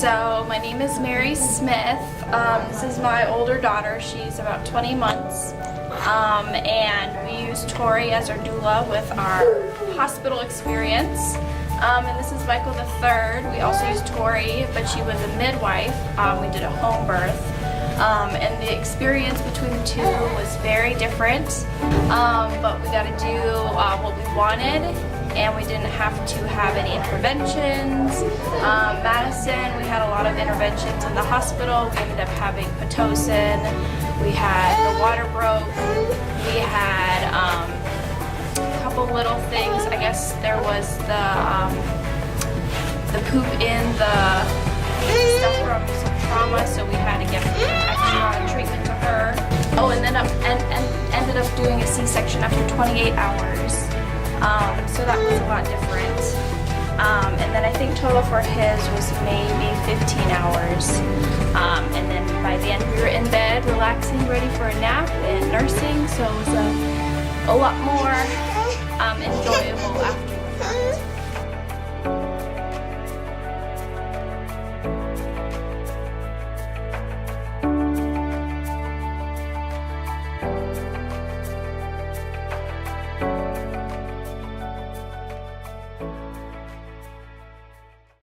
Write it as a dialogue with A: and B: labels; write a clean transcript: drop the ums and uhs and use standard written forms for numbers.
A: So my name is Mary Smith. This is my older daughter. She's about 20 months. And we use Tori as our doula with our hospital experience. And this is Michael III. We also use Tori, but she was a midwife. We did a home birth. And the experience between the two was very different. But we got to do what we wanted, and we didn't have to have any interventions. Madison, we had a lot of interventions in the hospital. We ended up having Pitocin. We had the water broke. We had a couple little things. I guess there was the poop in the stuff from some trauma, so we had to give extra treatment to her. Oh, and then ended up doing a C-section after 28 hours. So that was a lot different. And then I think total for his was maybe 15 hours. And then by the end we were in bed, relaxing, ready for a nap and nursing. So it was a lot more enjoyable afterwards.